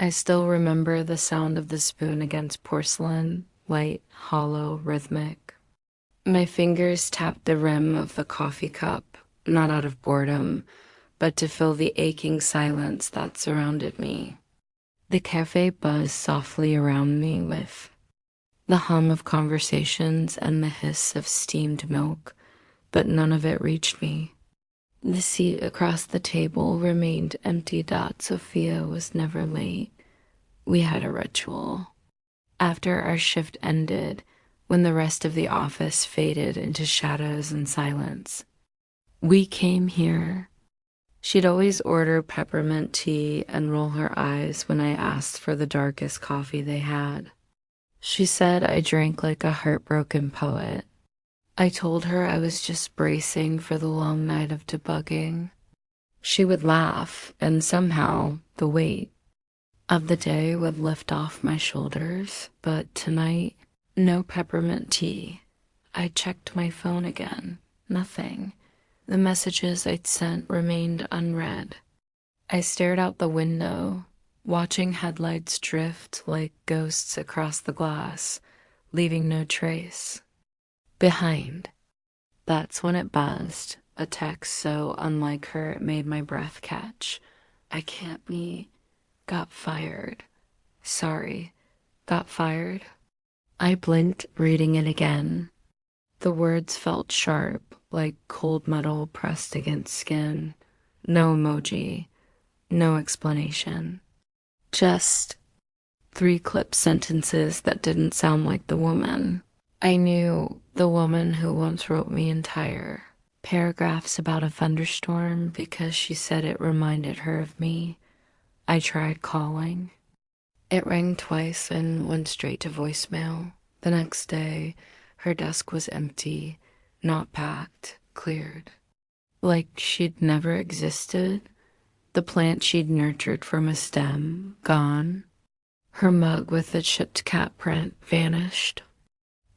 I still remember the sound of the spoon against porcelain, light, hollow, rhythmic. My fingers tapped the rim of the coffee cup, not out of boredom, but to fill the aching silence that surrounded me. The cafe buzzed softly around me with the hum of conversations and the hiss of steamed milk, but none of it reached me. The seat across the table remained empty. Sophia was never late. We had a ritual. After our shift ended, when the rest of the office faded into shadows and silence, we came here. She'd always order peppermint tea and roll her eyes when I asked for the darkest coffee they had. She said I drank like a heartbroken poet. I told her I was just bracing for the long night of debugging. She would laugh, and somehow the weight of the day would lift off my shoulders. But tonight, no peppermint tea. I checked my phone again. Nothing. The messages I'd sent remained unread. I stared out the window, watching headlights drift like ghosts across the glass, leaving no trace. Behind. That's when it buzzed, a text so unlike her it made my breath catch. I can't be. Got fired. Sorry. Got fired. I blinked, reading it again. The words felt sharp, like cold metal pressed against skin. No emoji. No explanation. Just three clipped sentences that didn't sound like the woman. I knew the woman who once wrote me entire paragraphs about a thunderstorm because she said it reminded her of me. I tried calling. It rang twice and went straight to voicemail. The next day, her desk was empty, not packed, cleared. Like she'd never existed. The plant she'd nurtured from a stem, gone. Her mug with the chipped cat print vanished.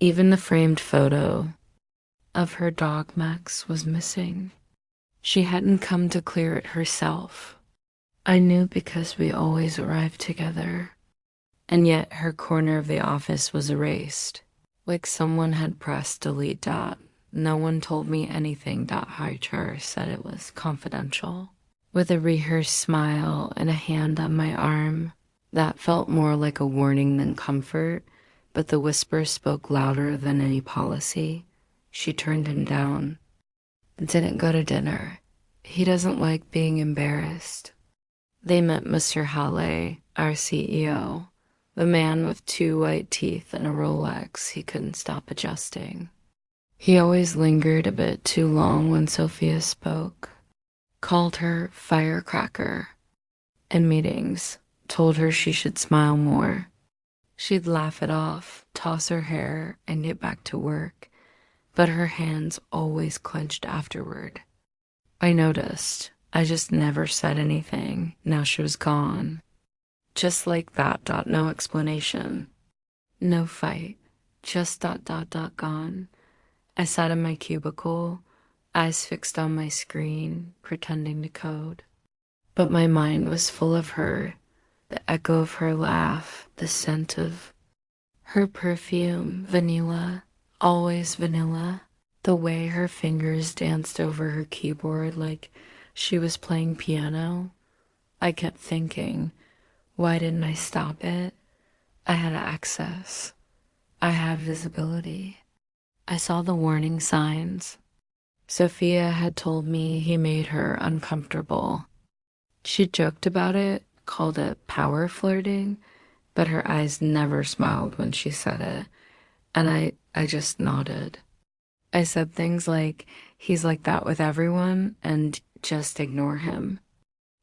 Even the framed photo of her dog Max was missing. She hadn't come to clear it herself. I knew because we always arrived together. And yet her corner of the office was erased, like someone had pressed delete. No one told me anything. HR said it was confidential. With a rehearsed smile and a hand on my arm, that felt more like a warning than comfort, but the whisper spoke louder than any policy. She turned him down. Didn't go to dinner. He doesn't like being embarrassed. They met Mr. Halle, our CEO, the man with two white teeth and a Rolex he couldn't stop adjusting. He always lingered a bit too long when Sophia spoke, called her firecracker in meetings, told her she should smile more. She'd laugh it off, toss her hair, and get back to work, but her hands always clenched afterward. I noticed. I just never said anything. Now she was gone. Just like that. No explanation. No fight. Just gone. I sat in my cubicle, eyes fixed on my screen, pretending to code. But my mind was full of her, the echo of her laugh, the scent of her perfume, vanilla, always vanilla, the way her fingers danced over her keyboard like she was playing piano. I kept thinking, why didn't I stop it? I had access. I had visibility. I saw the warning signs. Sophia had told me he made her uncomfortable. She joked about it, called it power flirting, but her eyes never smiled when she said it, and I just nodded. I said things like, he's like that with everyone, and just ignore him.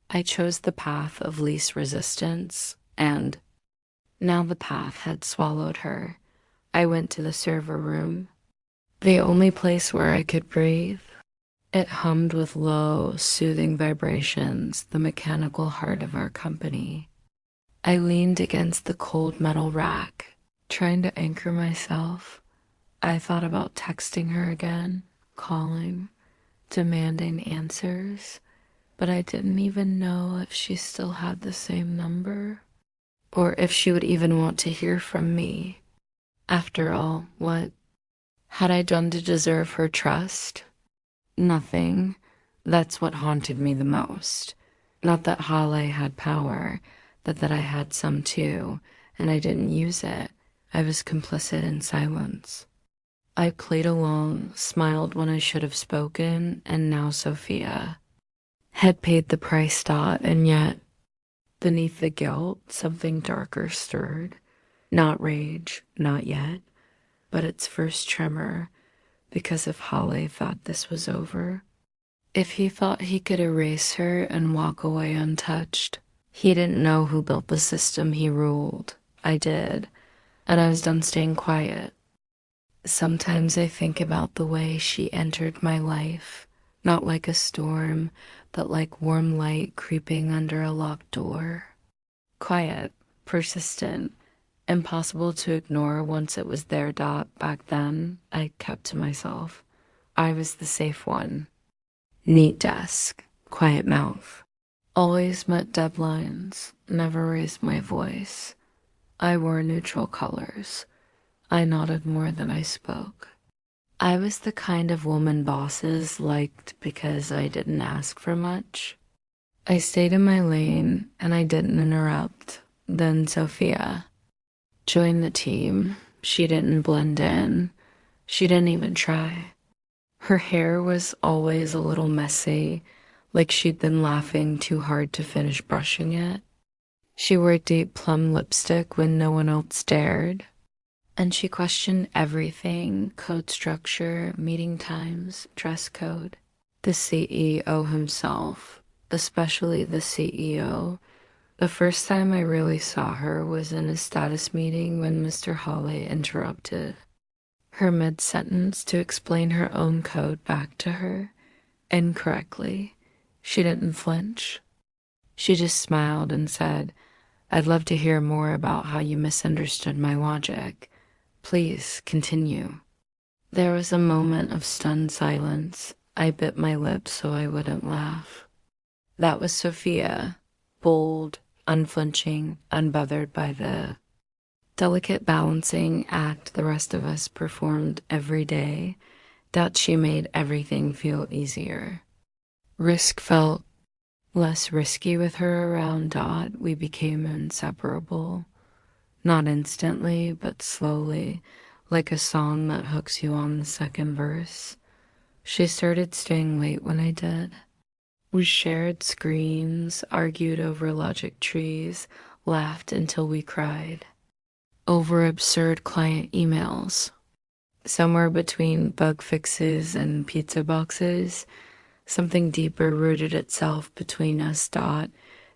I chose the path of least resistance, and now the path had swallowed her. I went to the server room, the only place where I could breathe. It hummed with low, soothing vibrations, the mechanical heart of our company. I leaned against the cold metal rack, trying to anchor myself. I thought about texting her again, calling, demanding answers, but I didn't even know if she still had the same number. or if she would even want to hear from me. After all, what had I done to deserve her trust? Nothing. That's what haunted me the most. Not that Hale had power, but that I had some too, and I didn't use it. I was complicit in silence. I played along, smiled when I should have spoken, and now Sophia had paid the price. And yet, beneath the guilt, something darker stirred. Not rage, not yet, but its first tremor, because if Hale thought this was over, if he thought he could erase her and walk away untouched, he didn't know who built the system he ruled. I did, and I was done staying quiet. Sometimes I think about the way she entered my life, not like a storm, but like warm light creeping under a locked door. Quiet, persistent, impossible to ignore once it was there. Back then, I kept to myself. I was the safe one. Neat desk, quiet mouth. Always met deadlines, never raised my voice. I wore neutral colors. I nodded more than I spoke. I was the kind of woman bosses liked because I didn't ask for much. I stayed in my lane and I didn't interrupt. Then Sophia joined the team. She didn't blend in. She didn't even try. Her hair was always a little messy, like she'd been laughing too hard to finish brushing it. She wore deep plum lipstick when no one else dared. And she questioned everything: code structure, meeting times, dress code. The CEO himself, especially the CEO. The first time I really saw her was in a status meeting when Mr. Hale interrupted her mid-sentence to explain her own code back to her incorrectly. She didn't flinch. She just smiled and said, "I'd love to hear more about how you misunderstood my logic. Please continue." There was a moment of stunned silence. I bit my lip so I wouldn't laugh. That was Sophia, bold, unflinching, unbothered by the delicate balancing act the rest of us performed every day. That she made everything feel easier. Risk felt less risky with her around. We became inseparable. Not instantly, but slowly, like a song that hooks you on the second verse. She started staying late when I did. We shared screens, argued over logic trees, laughed until we cried. Over absurd client emails. Somewhere between bug fixes and pizza boxes, something deeper rooted itself between us.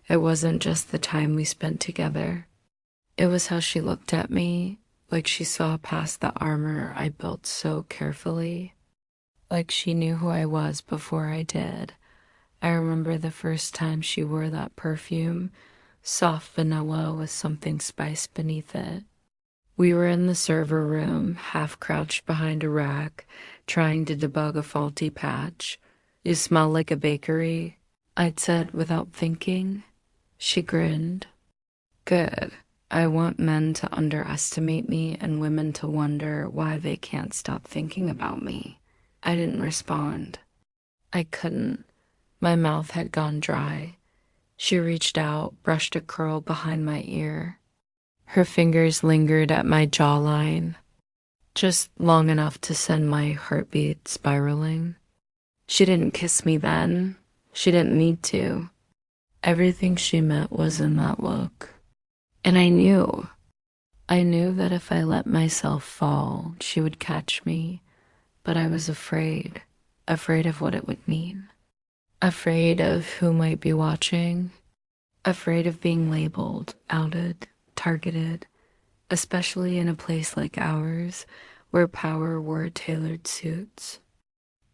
It wasn't just the time we spent together. It was how she looked at me, like she saw past the armor I built so carefully. Like she knew who I was before I did. I remember the first time she wore that perfume, soft vanilla with something spiced beneath it. We were in the server room, half crouched behind a rack, trying to debug a faulty patch. "You smell like a bakery," I'd said without thinking. She grinned. "Good. I want men to underestimate me and women to wonder why they can't stop thinking about me." I didn't respond. I couldn't. My mouth had gone dry. She reached out, brushed a curl behind my ear. Her fingers lingered at my jawline, just long enough to send my heartbeat spiraling. She didn't kiss me then. She didn't need to. Everything she meant was in that look. And I knew that if I let myself fall, she would catch me. But I was afraid of what it would mean. Afraid of who might be watching. Afraid of being labeled, outed, targeted, especially in a place like ours where power wore tailored suits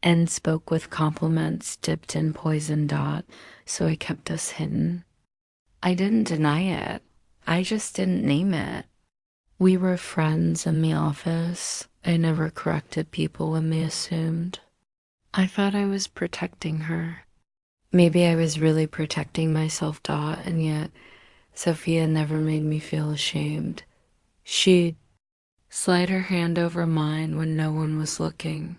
and spoke with compliments dipped in poison. So I kept us hidden. I didn't deny it. I just didn't name it. We were friends in the office. I never corrected people when they assumed. I thought I was protecting her. Maybe I was really protecting myself. And yet Sophia never made me feel ashamed. She'd slide her hand over mine when no one was looking,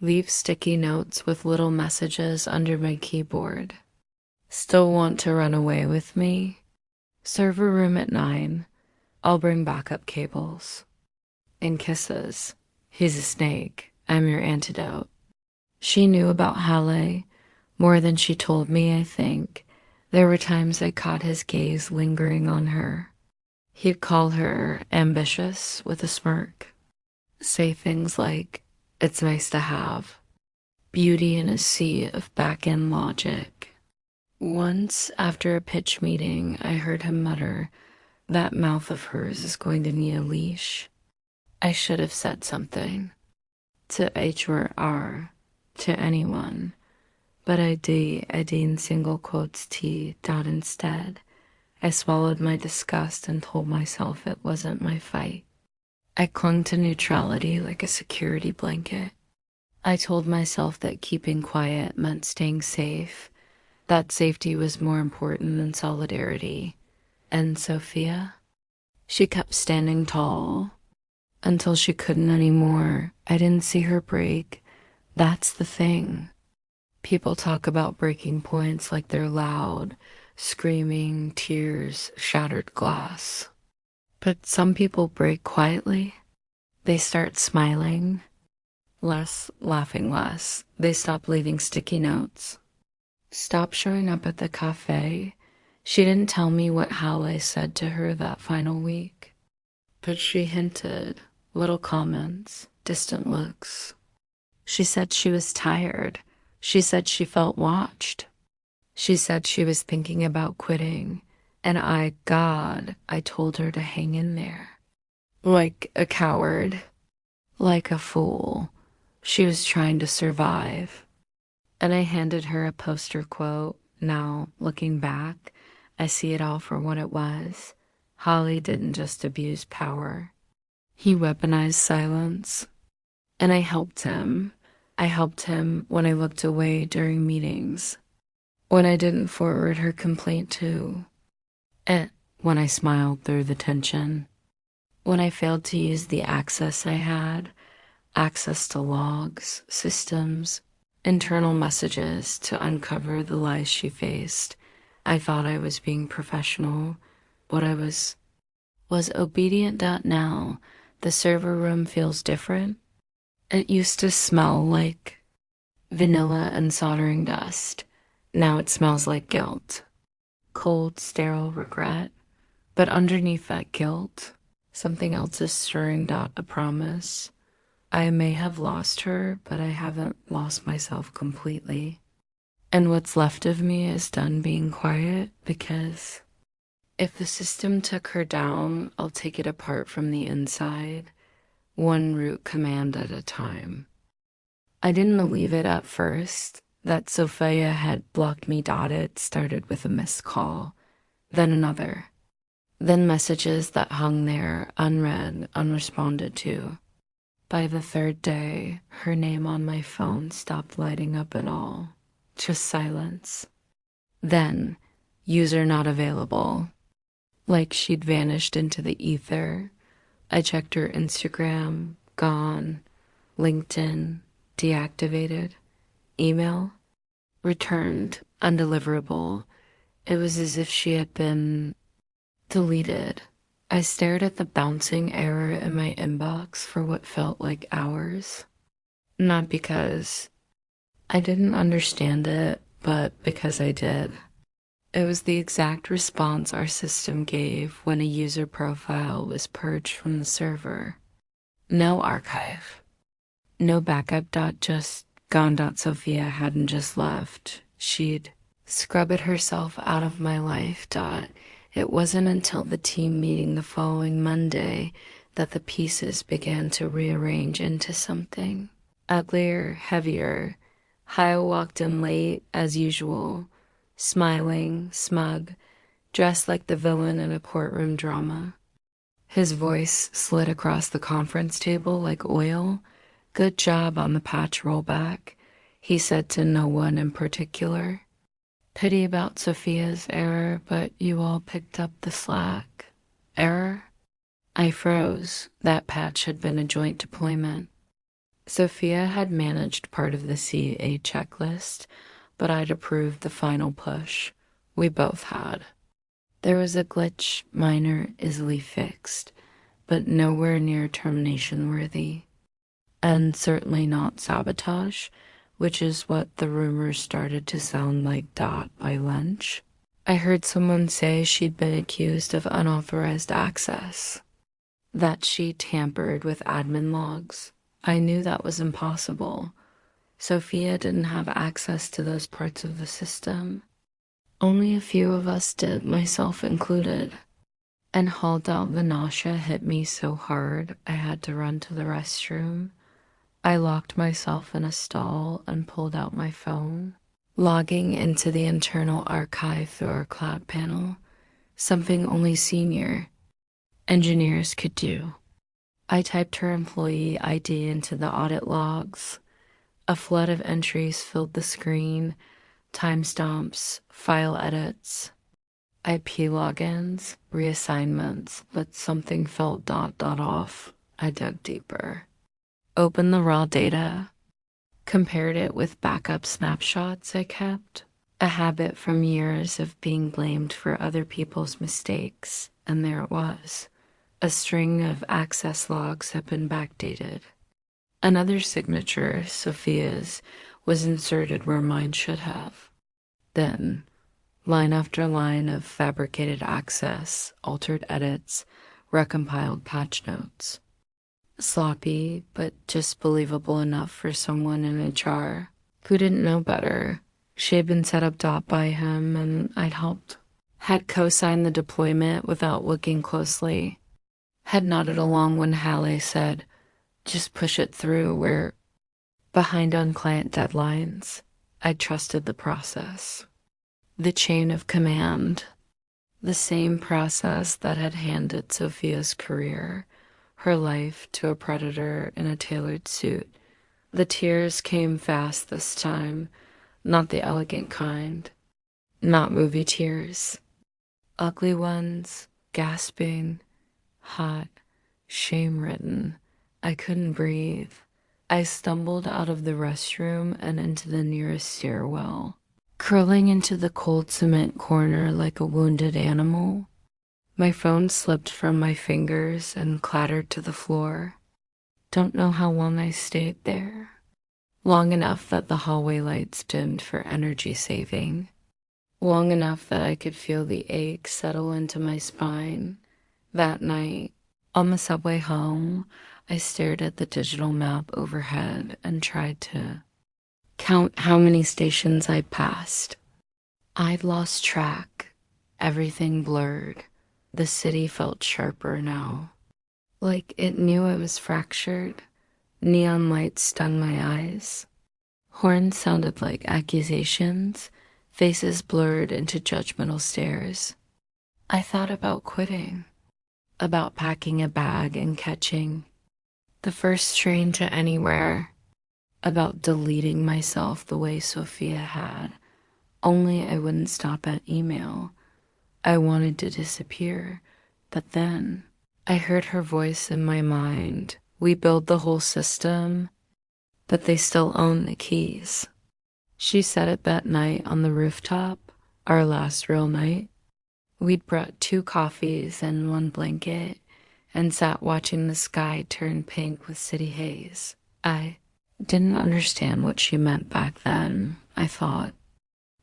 leave sticky notes with little messages under my keyboard. Still want to run away with me? Server room at 9. I'll bring backup cables. And kisses. He's a snake. I'm your antidote. She knew about Halle more than she told me, I think. There were times I caught his gaze lingering on her. He'd call her ambitious with a smirk, say things like, it's nice to have, beauty in a sea of back-end logic. Once, after a pitch meeting, I heard him mutter, that mouth of hers is going to need a leash. I should have said something. To HR, to anyone. But I in single quotes T dot instead. I swallowed my disgust and told myself it wasn't my fight. I clung to neutrality like a security blanket. I told myself that keeping quiet meant staying safe, that safety was more important than solidarity. And Sophia? She kept standing tall until she couldn't anymore. I didn't see her break. That's the thing. People talk about breaking points like they're loud, screaming, tears, shattered glass. But some people break quietly. They start smiling less, laughing less. They stop leaving sticky notes. Stop showing up at the cafe. She didn't tell me what Halle said to her that final week, but she hinted, little comments, distant looks. She said she was tired. She said she felt watched. She said she was thinking about quitting, and I told her to hang in there. Like a coward, like a fool. She was trying to survive. And I handed her a poster quote. Now, looking back, I see it all for what it was. Halle didn't just abuse power. He weaponized silence. And I helped him. I helped him when I looked away during meetings, when I didn't forward her complaint to, and when I smiled through the tension, when I failed to use the access I had, access to logs, systems, internal messages to uncover the lies she faced. I thought I was being professional. What I was obedient. Now, the server room feels different. It used to smell like vanilla and soldering dust. Now it smells like guilt. Cold, sterile regret. But underneath that guilt, something else is stirring. A promise. I may have lost her, but I haven't lost myself completely. And what's left of me is done being quiet, because if the system took her down, I'll take it apart from the inside. One root command at a time. I didn't believe it at first. That Sophia had blocked me. It started with a missed call, then another, then messages that hung there, unread, unresponded to. By the third day, her name on my phone stopped lighting up at all, just silence. Then, user not available, like she'd vanished into the ether. I checked her Instagram, gone. LinkedIn, deactivated. Email, returned, undeliverable. It was as if she had been deleted. I stared at the bouncing error in my inbox for what felt like hours. Not because I didn't understand it, but because I did. It was the exact response our system gave when a user profile was purged from the server. No archive. No backup. Just gone. Sophia hadn't just left. She'd scrubbed herself out of my life. It wasn't until the team meeting the following Monday that the pieces began to rearrange into something uglier, heavier. Hyle walked in late, as usual, smiling, smug, dressed like the villain in a courtroom drama. His voice slid across the conference table like oil. Good job on the patch rollback, he said to no one in particular. Pity about Sophia's error, but you all picked up the slack. Error? I froze. That patch had been a joint deployment. Sophia had managed part of the CA checklist, but I'd approved the final push. We both had. There was a glitch, minor, easily fixed, but nowhere near termination worthy. And certainly not sabotage, which is what the rumors started to sound like. By lunch, I heard someone say she'd been accused of unauthorized access, that she tampered with admin logs. I knew that was impossible. Sophia didn't have access to those parts of the system. Only a few of us did, myself included. And hauled out the nausea hit me so hard I had to run to the restroom. I locked myself in a stall and pulled out my phone, logging into the internal archive through our cloud panel, something only senior engineers could do. I typed her employee ID into the audit logs. A flood of entries filled the screen, timestamps, file edits, IP logins, reassignments, but something felt off. I dug deeper. Opened the raw data, compared it with backup snapshots I kept, a habit from years of being blamed for other people's mistakes, and there it was. A string of access logs had been backdated. Another signature, Sophia's, was inserted where mine should have. Then, line after line of fabricated access, altered edits, recompiled patch notes. Sloppy, but just believable enough for someone in HR who didn't know better. She had been set up by him, and I'd helped. Had co-signed the deployment without looking closely. Had nodded along when Halle said, just push it through, we're behind on client deadlines. I trusted the process. The chain of command. The same process that had handed Sophia's career, her life, to a predator in a tailored suit. The tears came fast this time, not the elegant kind. Not movie tears. Ugly ones, gasping, hot, shame-ridden. I couldn't breathe. I stumbled out of the restroom and into the nearest stairwell, curling into the cold cement corner like a wounded animal. My phone slipped from my fingers and clattered to the floor. Don't know how long I stayed there. Long enough that the hallway lights dimmed for energy saving. Long enough that I could feel the ache settle into my spine. That night, on the subway home, I stared at the digital map overhead and tried to count how many stations I'd passed. I'd lost track. Everything blurred. The city felt sharper now. Like it knew I was fractured. Neon lights stung my eyes. Horns sounded like accusations. Faces blurred into judgmental stares. I thought about quitting. About packing a bag and catching the first train to anywhere. About deleting myself the way Sophia had. Only I wouldn't stop at email. I wanted to disappear, but then I heard her voice in my mind. We build the whole system, but they still own the keys. She said it that night on the rooftop, our last real night. We'd brought 2 coffees and 1 blanket and sat watching the sky turn pink with city haze. I didn't understand what she meant back then, I thought.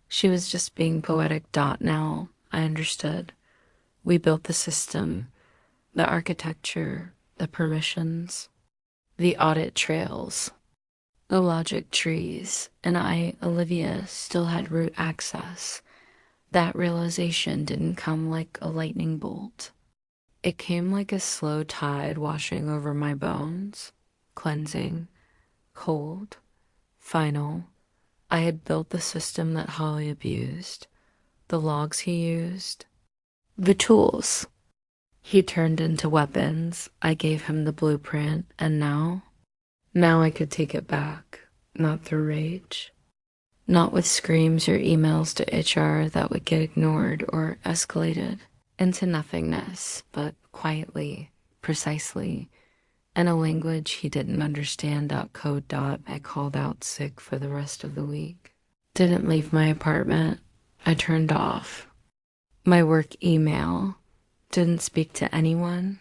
She was just being poetic. Now I understood. We built the system, the architecture, the permissions, the audit trails, the logic trees, and I, Olivia, still had root access. That realization didn't come like a lightning bolt. It came like a slow tide washing over my bones, cleansing, cold, final. I had built the system that Holly abused, the logs he used, the tools he turned into weapons. I gave him the blueprint, and now I could take it back, not through rage, Not with screams or emails to HR that would get ignored or escalated into nothingness, but quietly, precisely, in a language he didn't understand. Code. I called out sick for the rest of the week. Didn't leave my apartment. I turned off my work email. Didn't speak to anyone.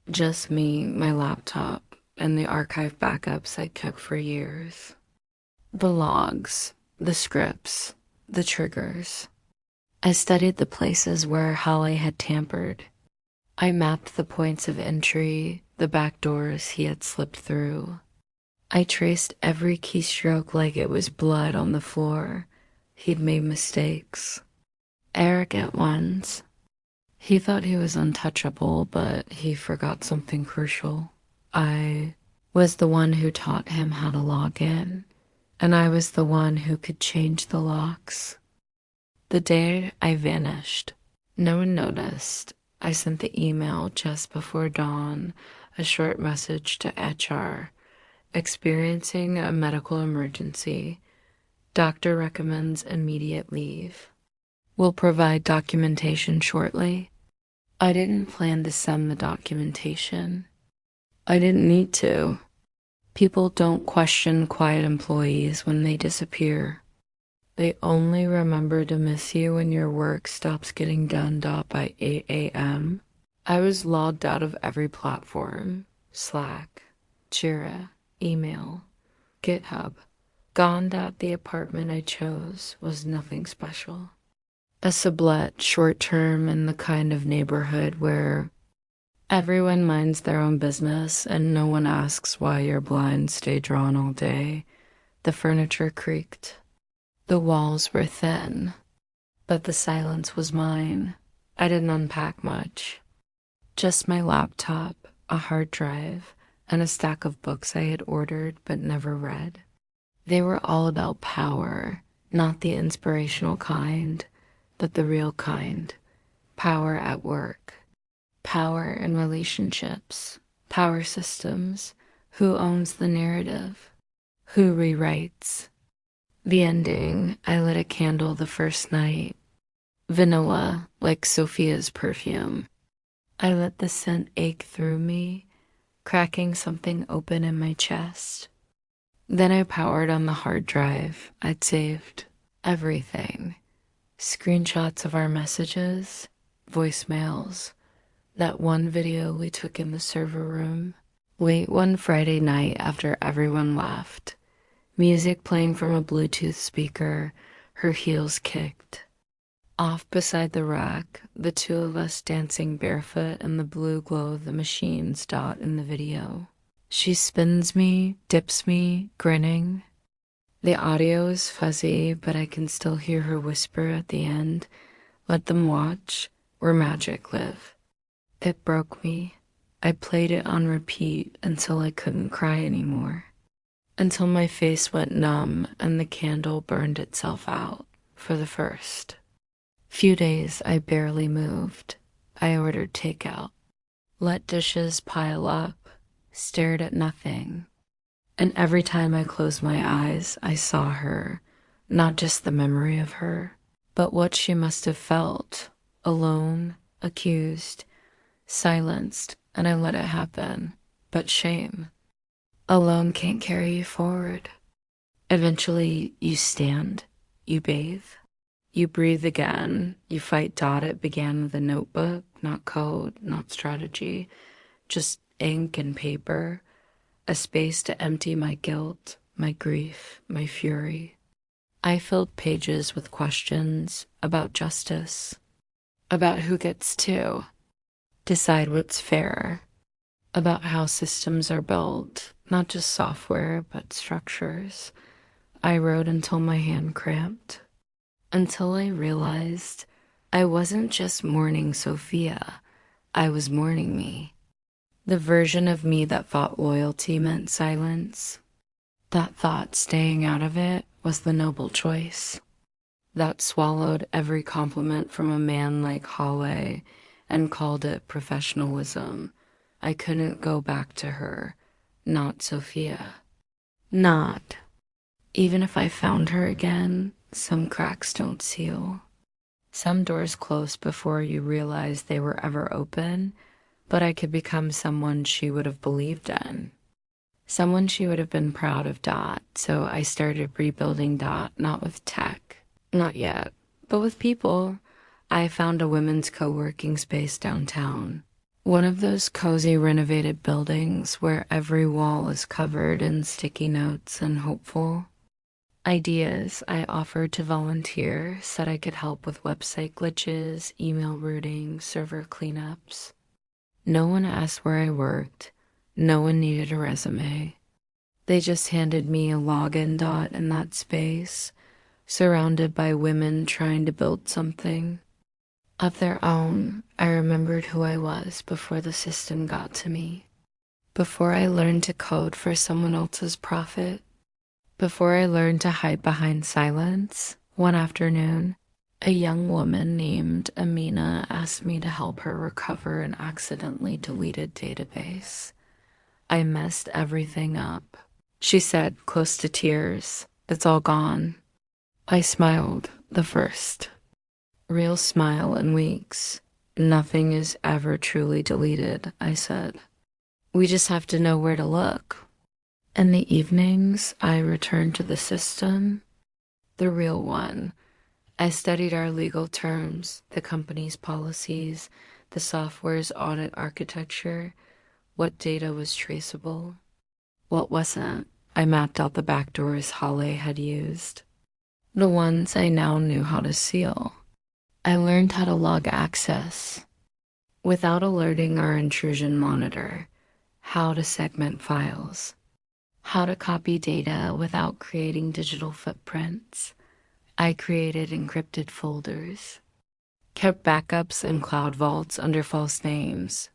Just me, my laptop, and the archive backups I kept for years. The logs, the scripts, the triggers. I studied the places where Holly had tampered. I mapped the points of entry, the back doors he had slipped through. I traced every keystroke like it was blood on the floor. He'd made mistakes. Arrogant ones. He thought he was untouchable, but he forgot something crucial. I was the one who taught him how to log in, and I was the one who could change the locks. The day I vanished, no one noticed. I sent the email just before dawn, a short message to HR. Experiencing a medical emergency. Doctor recommends immediate leave. Will provide documentation shortly. I didn't plan to send the documentation. I didn't need to. People don't question quiet employees when they disappear. They only remember to miss you when your work stops getting done. By 8 a.m. I was logged out of every platform. Slack, Jira, email, GitHub. Gone. The apartment I chose was nothing special. A sublet, short-term, in the kind of neighborhood where everyone minds their own business and no one asks why your blinds stay drawn all day. The furniture creaked. The walls were thin, but the silence was mine. I didn't unpack much. Just my laptop, a hard drive, and a stack of books I had ordered but never read. They were all about power, not the inspirational kind, but the real kind. Power at work, power in relationships, power systems. Who owns the narrative? Who rewrites? The ending. I lit a candle the first night. Vanilla, like Sophia's perfume. I let the scent ache through me, cracking something open in my chest. Then I powered on the hard drive I'd saved. Everything. Screenshots of our messages, voicemails, that one video we took in the server room. Late one Friday night after everyone left. Music playing from a Bluetooth speaker, her heels kicked. Off beside the rack, the two of us dancing barefoot in the blue glow of the machines. In the video. She spins me, dips me, grinning. The audio is fuzzy, but I can still hear her whisper at the end, "Let them watch, where magic live." It broke me. I played it on repeat until I couldn't cry anymore. Until my face went numb and the candle burned itself out for the first. Few days I barely moved. I ordered takeout. Let dishes pile up, stared at nothing. And every time I closed my eyes, I saw her, not just the memory of her, but what she must have felt, alone, accused, silenced, and I let it happen. But shame alone can't carry you forward. Eventually, you stand, you bathe, you breathe again, you fight. It began with a notebook, not code, not strategy, just ink and paper. A space to empty my guilt, my grief, my fury. I filled pages with questions about justice, about who gets to decide what's fair, about how systems are built, not just software, but structures. I wrote until my hand cramped, until I realized I wasn't just mourning Sophia, I was mourning me. The version of me that thought loyalty meant silence, that thought staying out of it was the noble choice, that swallowed every compliment from a man like Holly and called it professionalism. I couldn't go back to her, not Sophia. Not. Even if I found her again, some cracks don't seal. Some doors close before you realize they were ever open, but I could become someone she would have believed in. Someone she would have been proud of. So I started rebuilding. Not with tech, not yet, but with people. I found a women's co-working space downtown. One of those cozy renovated buildings where every wall is covered in sticky notes and hopeful ideas. I offered to volunteer, said I could help with website glitches, email routing, server cleanups. No one asked where I worked. No one needed a resume. They just handed me a login. In that space, surrounded by women trying to build something of their own. I remembered who I was before the system got to me. Before I learned to code for someone else's profit. Before I learned to hide behind silence. One afternoon, a young woman named Amina asked me to help her recover an accidentally deleted database. I messed everything up. She said, close to tears, "It's all gone." I smiled, the first real smile in weeks. "Nothing is ever truly deleted," I said. "We just have to know where to look." In the evenings, I returned to the system, the real one. I studied our legal terms, the company's policies, the software's audit architecture, what data was traceable, what wasn't. I mapped out the backdoors Holly had used, the ones I now knew how to seal. I learned how to log access without alerting our intrusion monitor, how to segment files, how to copy data without creating digital footprints. I created encrypted folders, kept backups in cloud vaults under false names.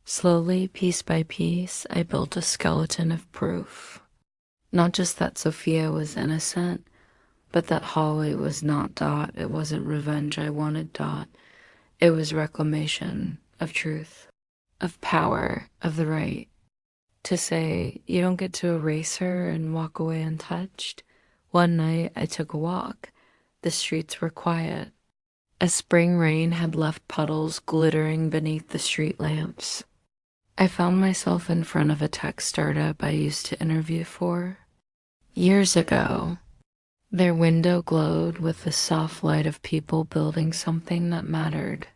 Slowly, piece by piece, I built a skeleton of proof. Not just that Sophia was innocent, but that Holly was not. It wasn't revenge I wanted. It was reclamation of truth, of power, of the right to say, you don't get to erase her and walk away untouched. One night I took a walk. The streets were quiet. A spring rain had left puddles glittering beneath the street lamps. I found myself in front of a tech startup I used to interview for. Years ago, their window glowed with the soft light of people building something that mattered.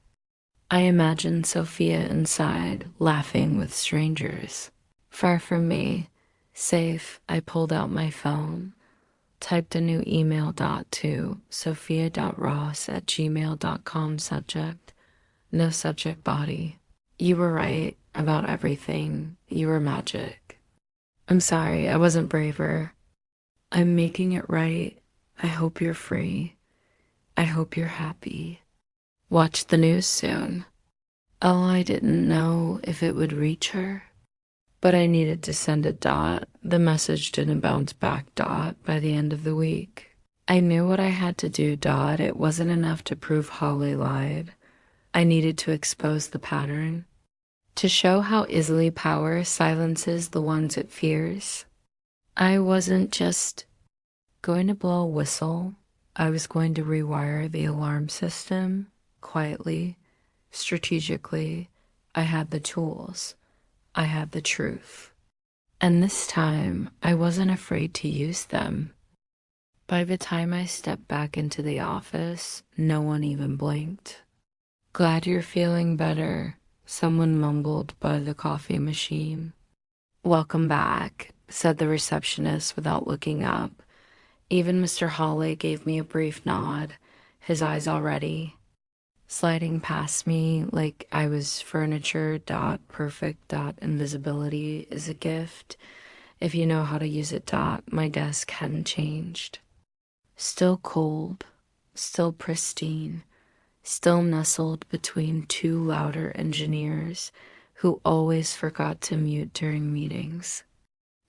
I imagined Sophia inside, laughing with strangers. Far from me, safe, I pulled out my phone, typed a new email. To sophia.ross@gmail.com subject, no subject body. "You were right about everything. You were magic. I'm sorry, I wasn't braver. I'm making it right. I hope you're free. I hope you're happy. Watch the news soon." Oh, I didn't know if it would reach her, but I needed to send it. The message didn't bounce back. By the end of the week, I knew what I had to do. It wasn't enough to prove Holly lied. I needed to expose the pattern, to show how easily power silences the ones it fears. I wasn't just going to blow a whistle. I was going to rewire the alarm system, quietly, strategically. I had the tools. I had the truth. And this time, I wasn't afraid to use them. By the time I stepped back into the office, no one even blinked. "Glad you're feeling better," someone mumbled by the coffee machine. "Welcome back," said the receptionist without looking up. Even Mr. Hawley gave me a brief nod, his eyes already sliding past me like I was furniture. Perfect. Invisibility is a gift if you know how to use it. My desk hadn't changed. Still cold, still pristine, still nestled between two louder engineers who always forgot to mute during meetings.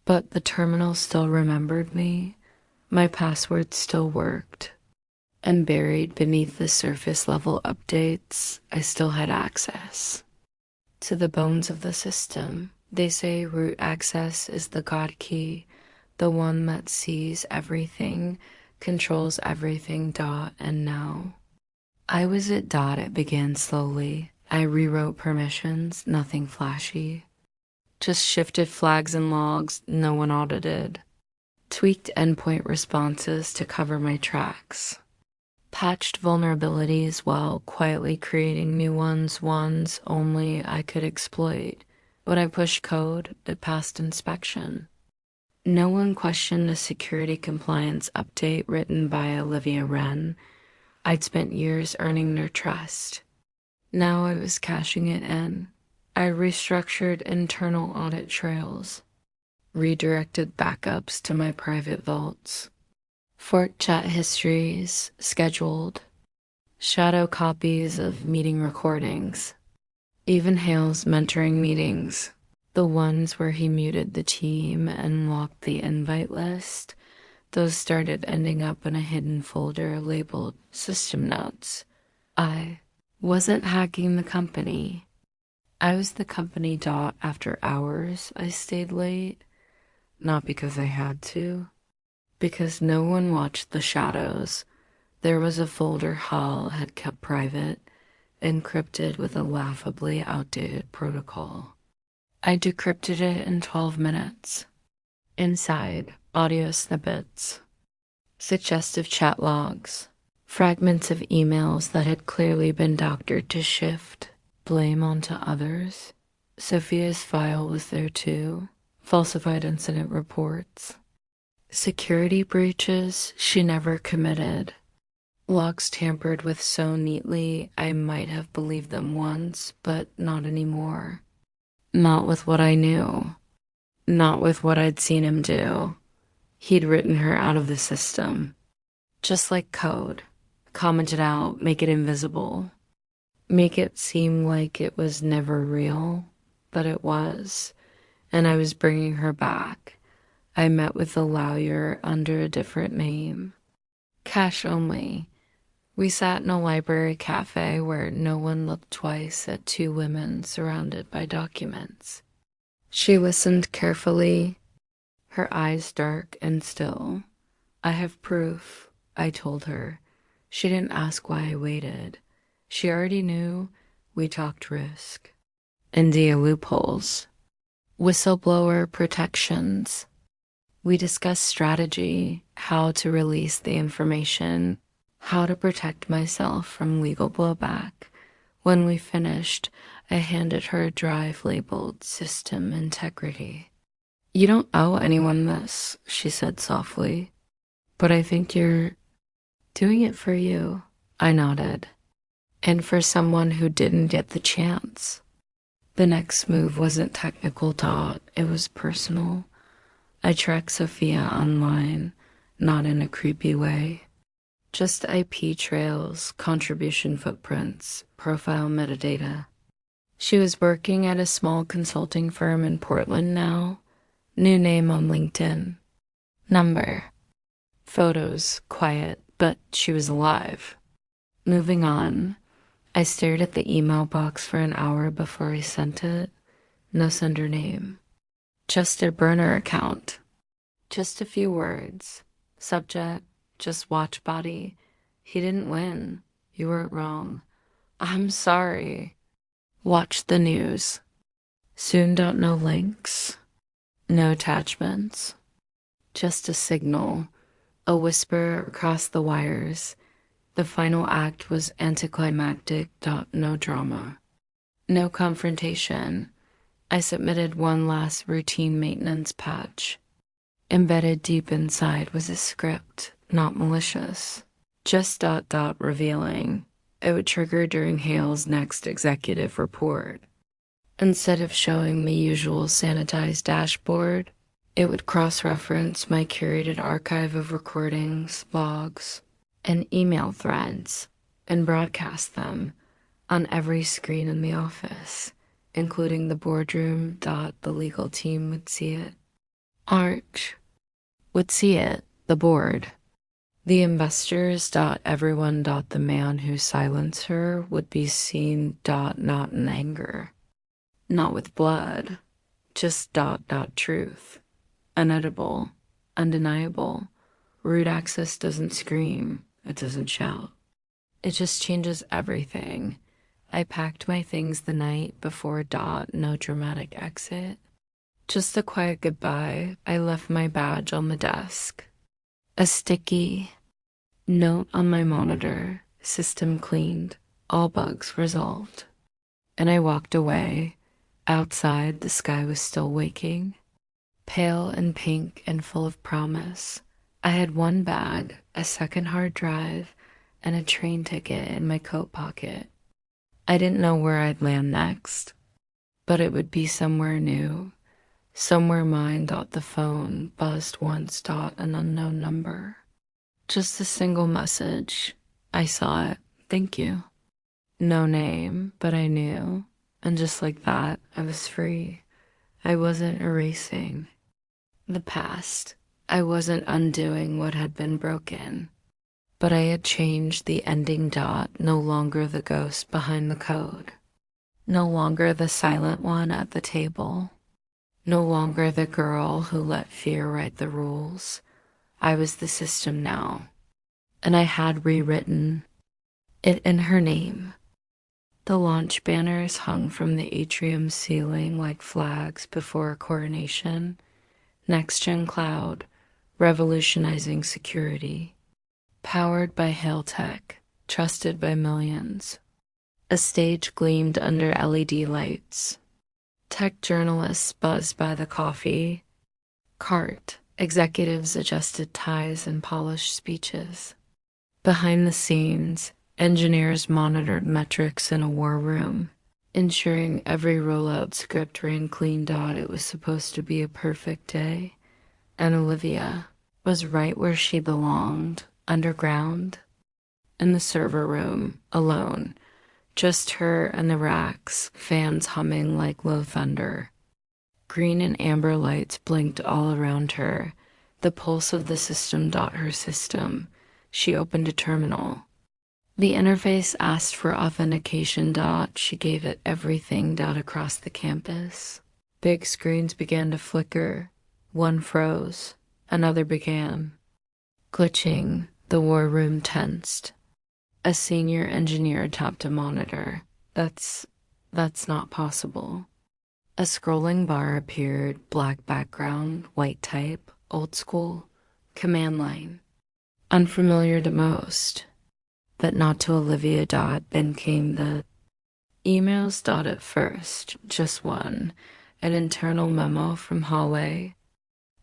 But the terminal still remembered me. My password still worked. And buried beneath the surface level updates, I still had access to the bones of the system. They say root access is the God key, The one that sees everything, controls everything. And now. I was at It began slowly. I rewrote permissions, nothing flashy. Just shifted flags and logs no one audited. Tweaked endpoint responses to cover my tracks. Patched vulnerabilities while quietly creating new ones only I could exploit. When I pushed code, it passed inspection. No one questioned a security compliance update written by Olivia Wren. I'd spent years earning their trust. Now I was cashing it in. I restructured internal audit trails, redirected backups to my private vaults, forked chat histories, scheduled, shadow copies of meeting recordings, even Hale's mentoring meetings, the ones where he muted the team and locked the invite list. Those started ending up in a hidden folder labeled System Notes. I wasn't hacking the company. I was the company. After hours, I stayed late. Not because I had to. Because no one watched the shadows. There was a folder Hall had kept private, encrypted with a laughably outdated protocol. I decrypted it in 12 minutes. Inside, audio snippets, suggestive chat logs, fragments of emails that had clearly been doctored to shift blame onto others. Sophia's file was there too, falsified incident reports, security breaches she never committed, logs tampered with so neatly I might have believed them once, but not anymore. Not with what I knew. Not with what I'd seen him do. He'd written her out of the system. Just like code. Comment it out, make it invisible. Make it seem like it was never real, but it was. And I was bringing her back. I met with the lawyer under a different name. Cash only. We sat in a library cafe where no one looked twice at two women surrounded by documents. She listened carefully, her eyes dark and still. I have proof, I told her. She didn't ask why I waited. She already knew. We talked risk. India loopholes. Whistleblower protections. We discussed strategy, how to release the information, how to protect myself from legal blowback. When we finished, I handed her a drive labeled System Integrity. You don't owe anyone this, she said softly. But I think you're doing it for you. I nodded. And for someone who didn't get the chance. The next move wasn't technical. It was personal. I tracked Sophia online, not in a creepy way. Just IP trails, contribution footprints, profile metadata. She was working at a small consulting firm in Portland now. New name on LinkedIn. Number. Photos, quiet, but she was alive. Moving on. I stared at the email box for an hour before I sent it. No sender name. Just a burner account. Just a few words. Subject, just watch body. He didn't win. You weren't wrong. I'm sorry. Watch the news. Soon. Don't know links. No attachments. Just a signal. A whisper across the wires. The final act was anticlimactic. No drama. No confrontation. I submitted one last routine maintenance patch. Embedded deep inside was a script, not malicious. Just revealing. It would trigger during Hale's next executive report. Instead of showing the usual sanitized dashboard, it would cross-reference my curated archive of recordings, logs, and email threads, and broadcast them on every screen in the office, including the boardroom. The legal team would see it. Arch would see it, the board. The investors. Everyone. The man who silenced her would be seen. Not in anger. Not with blood. Just. Truth. Unedible. undeniable. Root access doesn't scream, it doesn't shout. It just changes everything. I packed my things the night before dot, no dramatic exit. Just a quiet goodbye. I left my badge on the desk. A sticky note on my monitor. System cleaned. All bugs resolved. And I walked away. Outside, the sky was still waking, pale and pink and full of promise. I had one bag, a second hard drive, and a train ticket in my coat pocket. I didn't know where I'd land next, but it would be somewhere new, somewhere mine. The phone buzzed once. An unknown number. Just a single message. I saw it. Thank you. No name, but I knew. And just like that, I was free. I wasn't erasing the past. I wasn't undoing what had been broken. But I had changed the ending. No longer the ghost behind the code. No longer the silent one at the table. No longer the girl who let fear write the rules. I was the system now. And I had rewritten it in her name. The launch banners hung from the atrium ceiling like flags before a coronation. Next Gen Cloud, revolutionizing security. Powered by Hail Tech, trusted by millions. A stage gleamed under LED lights. Tech journalists buzzed by the coffee cart. Executives adjusted ties and polished speeches. Behind the scenes, engineers monitored metrics in a war room, ensuring every rollout script ran clean. It was supposed to be a perfect day, and Olivia was right where she belonged, underground, in the server room, alone. Just her and the racks, fans humming like low thunder. Green and amber lights blinked all around her, the pulse of the system. Her system. She opened a terminal. The interface asked for authentication. She gave it everything. Across the campus. Big screens began to flicker. One froze. Another began. Glitching, the war room tensed. A senior engineer tapped a monitor. That's not possible. A scrolling bar appeared, black background, white type, old school, command line. Unfamiliar to most, but not to Olivia. Then came the emails. At first, just one, an internal memo from hallway,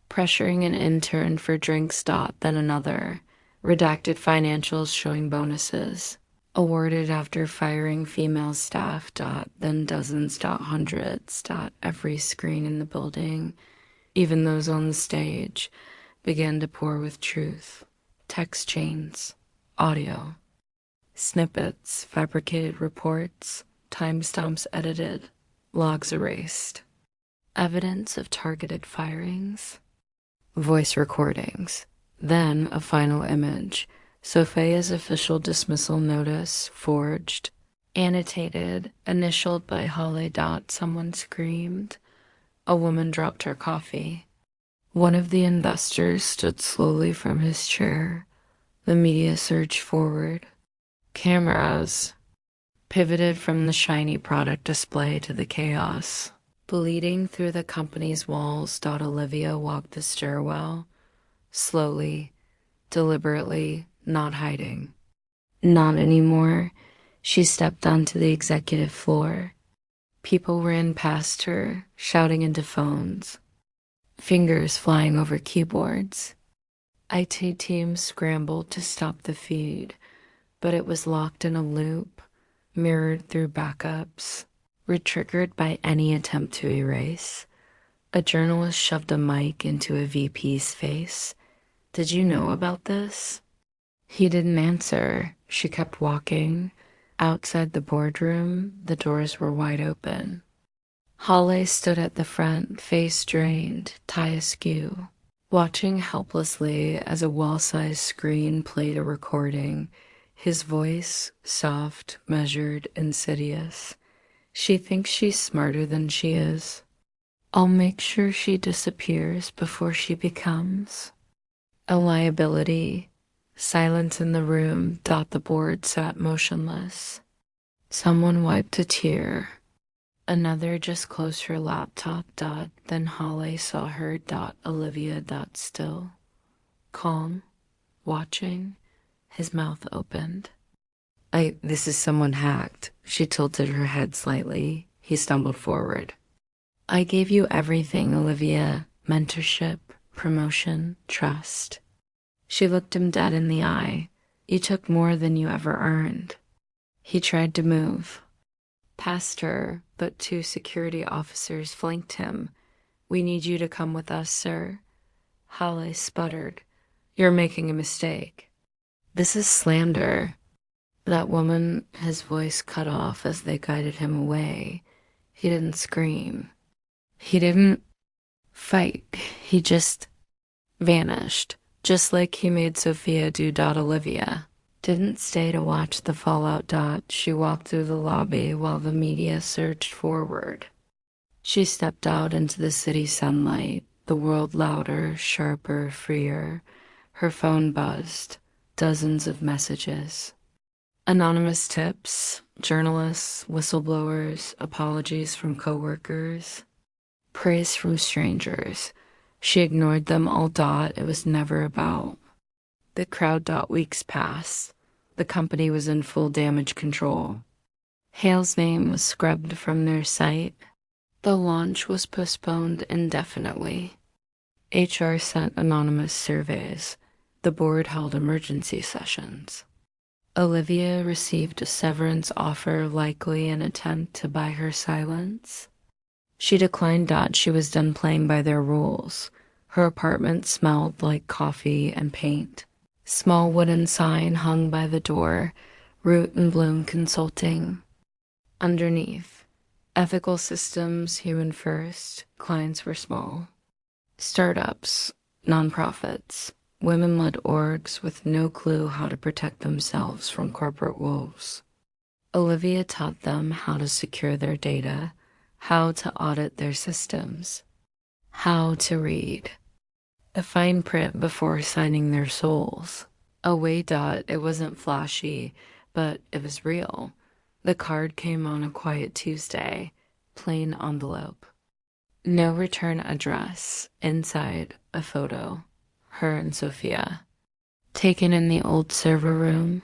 pressuring an intern for drinks. Then another, redacted financials showing bonuses, awarded after firing female staff. Then dozens. Hundreds. Every screen in the building, even those on the stage, began to pour with truth. Text chains, audio, snippets, fabricated reports, timestamps edited, logs erased, evidence of targeted firings, voice recordings, then a final image, Sophia's official dismissal notice, forged, annotated, initialed by Holly. Someone screamed. A woman dropped her coffee. One of the investors stood slowly from his chair. The media surged forward. Cameras pivoted from the shiny product display to the chaos. Bleeding through the company's walls. Olivia walked the stairwell, slowly, deliberately, not hiding. Not anymore. She stepped onto the executive floor. People ran past her, shouting into phones. Fingers flying over keyboards. IT teams scrambled to stop the feed, but it was locked in a loop, mirrored through backups, retriggered by any attempt to erase. A journalist shoved a mic into a VP's face. Did you know about this? He didn't answer. She kept walking. Outside the boardroom, the doors were wide open. Holly stood at the front, face drained, tie askew, watching helplessly as a wall-sized screen played a recording, his voice soft, measured, insidious. She thinks she's smarter than she is. I'll make sure she disappears before she becomes. A liability. Silence in the room. The board sat motionless. Someone wiped a tear. Another just closed her laptop. Then Holly saw her. Olivia. Still. Calm. Watching. His mouth opened. This is someone hacked. She tilted her head slightly. He stumbled forward. I gave you everything, Olivia. Mentorship, promotion, trust. She looked him dead in the eye. You took more than you ever earned. He tried to move. Past her, but two security officers flanked him. We need you to come with us, sir. Holly sputtered. You're making a mistake. This is slander. That woman, his voice cut off as they guided him away. He didn't scream. He didn't fight. He just vanished, just like he made Sophia do. Olivia didn't stay to watch the fallout. She walked through the lobby while the media surged forward. She stepped out into the city sunlight, the world louder, sharper, freer. Her phone buzzed, dozens of messages. Anonymous tips, journalists, whistleblowers, apologies from coworkers, praise from strangers. She ignored them all. It was never about. The crowd. Weeks passed. The company was in full damage control. Hale's name was scrubbed from their site. The launch was postponed indefinitely. HR sent anonymous surveys. The board held emergency sessions. Olivia received a severance offer, likely an attempt to buy her silence. She declined. She was done playing by their rules. Her apartment smelled like coffee and paint. Small wooden sign hung by the door, Root and Bloom Consulting. Underneath, ethical systems, human first. Clients were small. Startups, nonprofits. Women-led orgs with no clue how to protect themselves from corporate wolves. Olivia taught them how to secure their data, how to audit their systems, how to read the fine print before signing their souls. It wasn't flashy, but it was real. The card came on a quiet Tuesday, plain envelope. No return address. Inside, a photo. Her and Sophia. Taken in the old server room.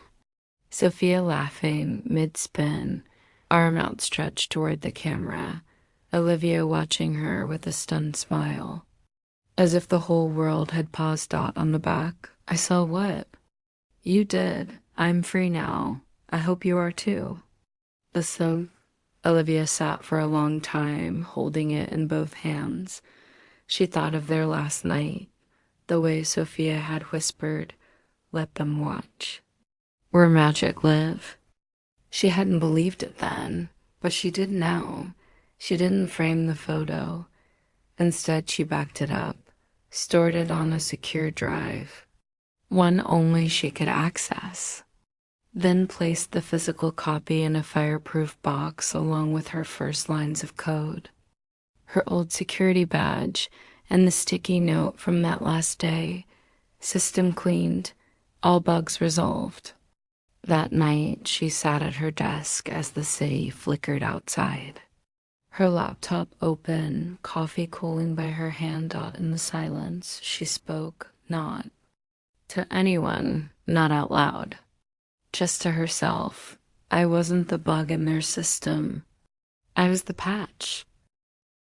Sophia laughing, mid-spin, arm outstretched toward the camera. Olivia watching her with a stunned smile. As if the whole world had paused. On the back. I saw what? You did. I'm free now. I hope you are too. Listen. Olivia sat for a long time, holding it in both hands. She thought of their last night. The way Sophia had whispered, let them watch. Where magic live. She hadn't believed it then, but she did now. She didn't frame the photo. Instead, she backed it up, stored it on a secure drive, one only she could access. Then placed the physical copy in a fireproof box along with her first lines of code, her old security badge, and the sticky note from that last day. System cleaned, all bugs resolved. That night, she sat at her desk as the city flickered outside. Her laptop open, coffee cooling by her hand. In the silence, she spoke, not to anyone, not out loud. Just to herself. I wasn't the bug in their system. I was the patch.